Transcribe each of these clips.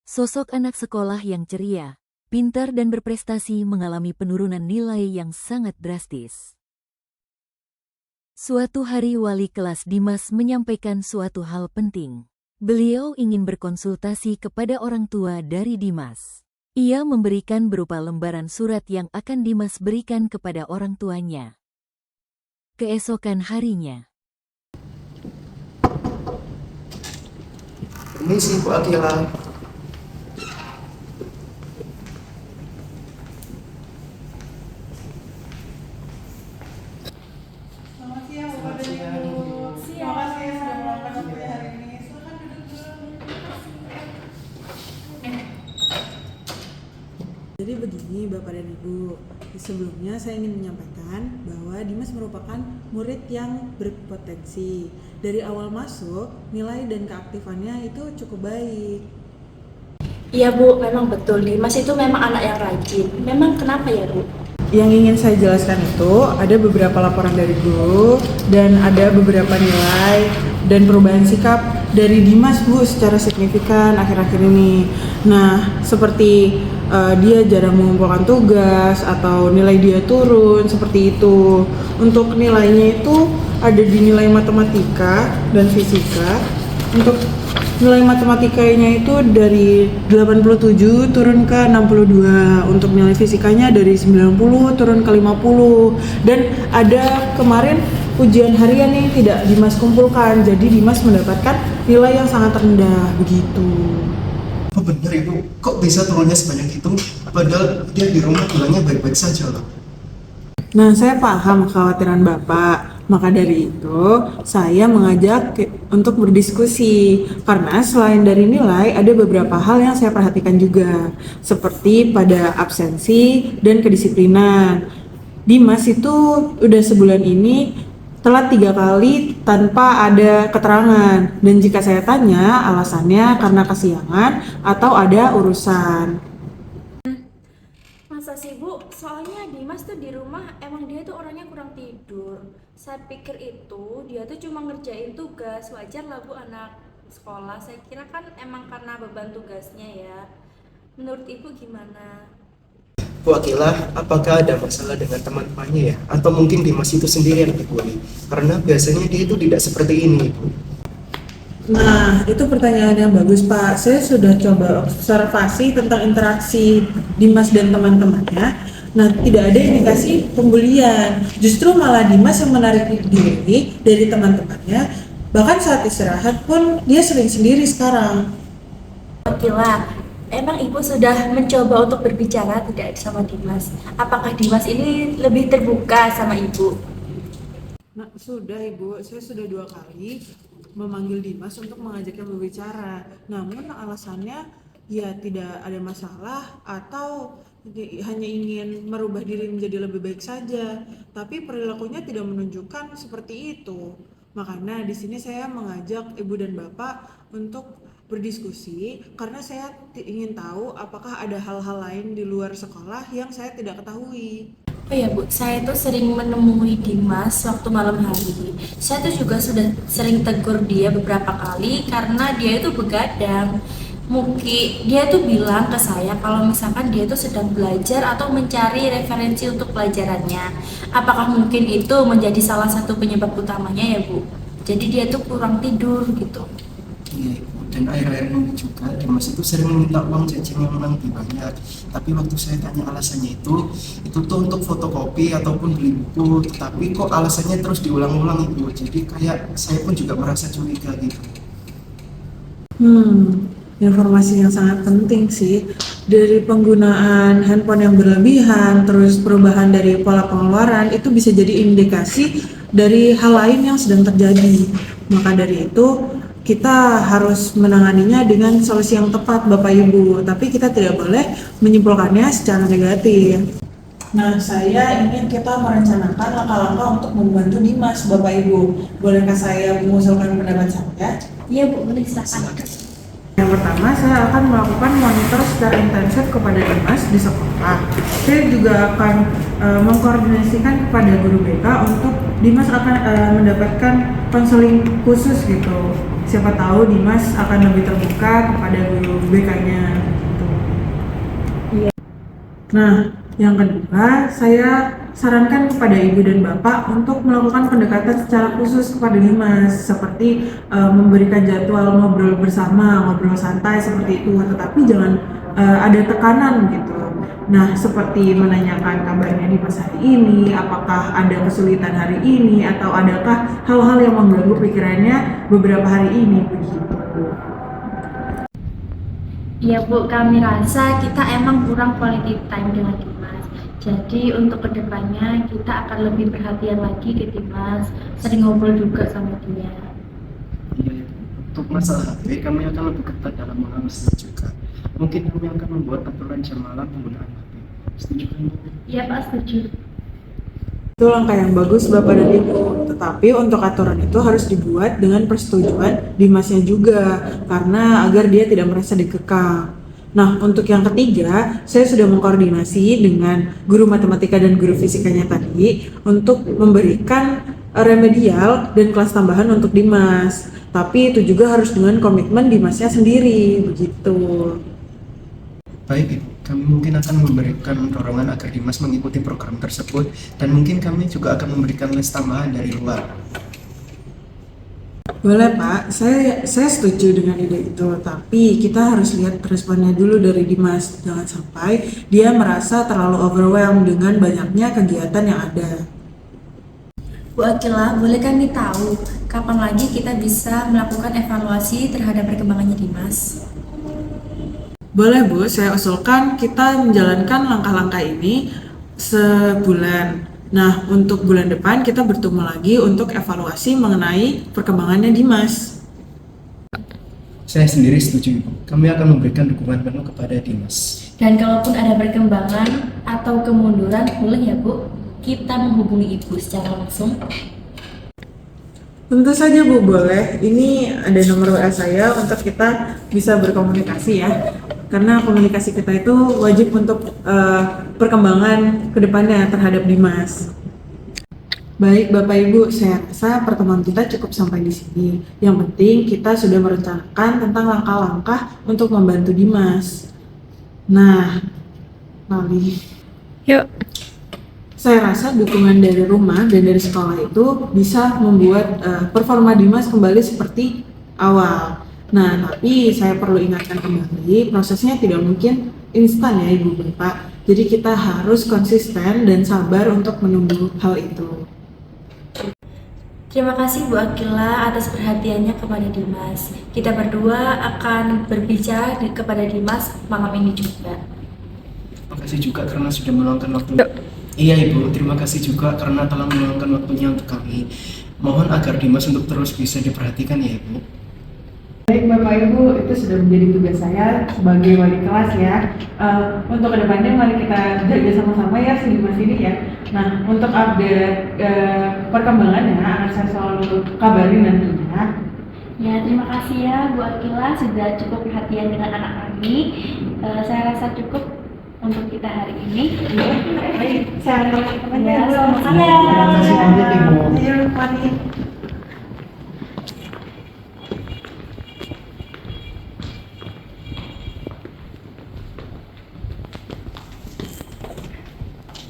Sosok anak sekolah yang ceria, pintar dan berprestasi mengalami penurunan nilai yang sangat drastis. Suatu hari wali kelas Dimas menyampaikan suatu hal penting. Beliau ingin berkonsultasi kepada orang tua dari Dimas. Ia memberikan berupa lembaran surat yang akan Dimas berikan kepada orang tuanya. Keesokan harinya. Permisi Bu Akila. Selamat siang Bapak dan Ibu. Terima kasih ya sudah meluangkan waktunya hari ini. Silakan duduk dulu. Jadi begini Bapak dan Ibu, sebelumnya saya ingin menyampaikan bahwa Dimas merupakan murid yang berpotensi. Dari awal masuk, nilai dan keaktifannya itu cukup baik. Iya Bu, memang betul. Dimas itu memang anak yang rajin. Memang kenapa ya Bu? Yang ingin saya jelaskan itu ada beberapa laporan dari guru dan ada beberapa nilai dan perubahan sikap dari Dimas Bu secara signifikan akhir-akhir ini. Nah, seperti dia jarang mengumpulkan tugas atau nilai dia turun seperti itu. Untuk nilainya itu ada di nilai matematika dan fisika. Untuk nilai matematikanya itu dari 87 turun ke 62. Untuk nilai fisikanya dari 90 turun ke 50. Dan ada kemarin ujian harian nih tidak Dimas kumpulkan. Jadi Dimas mendapatkan nilai yang sangat rendah begitu. Oh benar Ibu, kok bisa turunnya sebanyak itu? Padahal dia di rumah bilangnya baik-baik saja loh. Nah, saya paham kekhawatiran Bapak. Maka dari itu, saya mengajak untuk berdiskusi. Karena selain dari nilai, ada beberapa hal yang saya perhatikan juga. Seperti pada absensi dan kedisiplinan. Dimas itu udah sebulan ini telat 3 kali tanpa ada keterangan. Dan jika saya tanya, alasannya karena kesiangan atau ada urusan. Masa sih Bu? Soalnya Dimas tuh di rumah emang dia tuh orangnya kurang tidur. Saya pikir itu dia tuh cuma ngerjain tugas. Wajar lah Bu anak sekolah. Saya kira kan emang karena beban tugasnya ya. Menurut Ibu gimana? Bu Akila, apakah ada masalah dengan teman-temannya ya? Atau mungkin Dimas itu sendiri yang dibully? Karena biasanya dia itu tidak seperti ini Ibu. Nah, itu pertanyaan yang bagus Pak. Saya sudah coba observasi tentang interaksi Dimas dan teman-temannya. Nah, tidak ada indikasi pembulian. Justru malah Dimas yang menarik diri dari teman-temannya. Bahkan saat istirahat pun dia sering sendiri sekarang. Gila, emang Ibu sudah mencoba untuk berbicara tidak sama Dimas? Apakah Dimas ini lebih terbuka sama Ibu? Nah, sudah Ibu, saya sudah 2 kali memanggil Dimas untuk mengajaknya berbicara. Namun alasannya ya tidak ada masalah atau hanya ingin merubah diri menjadi lebih baik saja. Tapi perilakunya tidak menunjukkan seperti itu. Makanya di sini saya mengajak Ibu dan Bapak untuk berdiskusi karena saya ingin tahu apakah ada hal-hal lain di luar sekolah yang saya tidak ketahui. Oh ya Bu, saya tuh sering menemui Dimas waktu malam hari. Saya tuh juga sudah sering tegur dia beberapa kali karena dia itu begadang. Mungkin dia tuh bilang ke saya kalau misalkan dia tuh sedang belajar atau mencari referensi untuk pelajarannya. Apakah mungkin itu menjadi salah satu penyebab utamanya ya Bu? Jadi dia tuh kurang tidur gitu. Iya Ibu, dan akhir-akhir ini juga Dimas itu sering meminta uang jajan yang memang dibayar. Tapi waktu saya tanya alasannya itu tuh untuk fotokopi ataupun beli buku. Tapi kok alasannya terus diulang-ulang Ibu. Jadi kayak saya pun juga merasa curiga gitu. Informasi yang sangat penting sih. Dari penggunaan handphone yang berlebihan, terus perubahan dari pola pengeluaran, itu bisa jadi indikasi dari hal lain yang sedang terjadi. Maka dari itu, kita harus menanganinya dengan solusi yang tepat Bapak Ibu. Tapi kita tidak boleh menyimpulkannya secara negatif. Nah, saya ingin kita merencanakan langkah-langkah untuk membantu Dimas Bapak Ibu. Bolehkah saya mengusulkan pendapat saya? Iya Bu, boleh silakan. Yang pertama, saya akan melakukan monitor secara intensif kepada Dimas di sekolah. Saya juga akan mengkoordinasikan kepada guru BK untuk Dimas akan mendapatkan konseling khusus gitu. Siapa tahu Dimas akan lebih terbuka kepada guru BK-nya gitu. Nah, yang kedua, saya sarankan kepada ibu dan bapak untuk melakukan pendekatan secara khusus kepada Dimas, seperti memberikan jadwal ngobrol bersama, ngobrol santai seperti itu, tetapi jangan ada tekanan gitu. Nah, seperti menanyakan kabarnya Dimas hari ini, apakah ada kesulitan hari ini, atau adakah hal-hal yang mengganggu pikirannya beberapa hari ini begitu. Ya Bu, kami rasa kita emang kurang quality time dengan Dimas. Jadi untuk kedepannya kita akan lebih perhatian lagi ke Dimas, sering ngobrol juga sama dia. Iya, untuk masalah HP kami akan lebih ketat dalam mengawasinya juga. Mungkin kami akan membuat aturan jam malam penggunaan HP. Setuju kan? Iya Pak, setuju. Itu langkah yang bagus Bapak dan Ibu, tetapi untuk aturan itu harus dibuat dengan persetujuan Dimasnya juga, karena agar dia tidak merasa dikekang. Nah, untuk yang ketiga, saya sudah mengkoordinasi dengan guru matematika dan guru fisikanya tadi untuk memberikan remedial dan kelas tambahan untuk Dimas. Tapi itu juga harus dengan komitmen Dimasnya sendiri, begitu. Baik, Ibu. Kami mungkin akan memberikan dorongan agar Dimas mengikuti program tersebut, dan mungkin kami juga akan memberikan les tambahan dari luar. Boleh Pak, saya setuju dengan ide itu, tapi kita harus lihat responnya dulu dari Dimas. Jangan sampai dia merasa terlalu overwhelmed dengan banyaknya kegiatan yang ada. Bu Akila, boleh kami tahu kapan lagi kita bisa melakukan evaluasi terhadap perkembangannya Dimas? Boleh Bu, saya usulkan kita menjalankan langkah-langkah ini sebulan. Nah, untuk bulan depan kita bertemu lagi untuk evaluasi mengenai perkembangannya Dimas. Saya sendiri setuju, Ibu. Kami akan memberikan dukungan penuh kepada Dimas. Dan kalaupun ada perkembangan atau kemunduran, boleh ya Bu, kita menghubungi Ibu secara langsung. Tentu saja Bu, boleh. Ini ada nomor WA saya untuk kita bisa berkomunikasi ya. Karena komunikasi kita itu wajib untuk perkembangan kedepannya terhadap Dimas. Baik Bapak Ibu, saya rasa pertemuan kita cukup sampai di sini. Yang penting kita sudah merencanakan tentang langkah-langkah untuk membantu Dimas. Nah, Lali. Yuk. Saya rasa dukungan dari rumah dan dari sekolah itu bisa membuat performa Dimas kembali seperti awal. Nah, tapi saya perlu ingatkan kembali, prosesnya tidak mungkin instan ya Ibu Bapak. Jadi kita harus konsisten dan sabar untuk menunggu hal itu. Terima kasih Bu Akila atas perhatiannya kepada Dimas. Kita berdua akan berbicara kepada Dimas malam ini juga. Terima kasih juga karena sudah meluangkan waktu. Iya Ibu, terima kasih juga karena telah meluangkan waktunya untuk kami. Mohon agar Dimas untuk terus bisa diperhatikan ya Ibu. Baik Bapak Ibu, itu sudah menjadi tugas saya sebagai wali kelas ya. Untuk kedepannya mari kita jaga sama-sama ya si Dimas ini ya. Nah, untuk update perkembangannya akan saya selalu kabarin nantinya. Ya, terima kasih ya Bu Akila sudah cukup perhatian dengan anak kami. Saya rasa cukup untuk kita hari ini. Baik, saya akan teman-teman Ya, ya. sama-sama. Terima kasih banyak Ibu. Ayo, mari.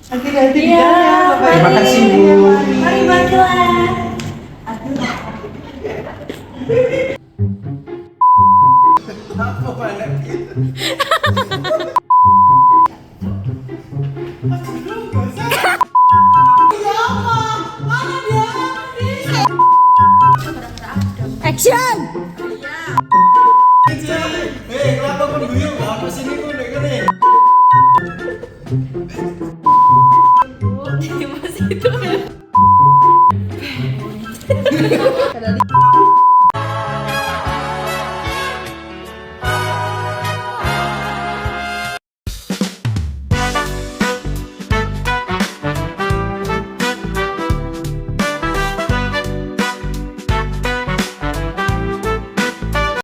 Hati-hati di jalan ya, Bapak. Terima kasih, Bu. Mari Bu Akila. Action! Kenapa pengguyur? Apa sini kok nek kene? Dimas itu.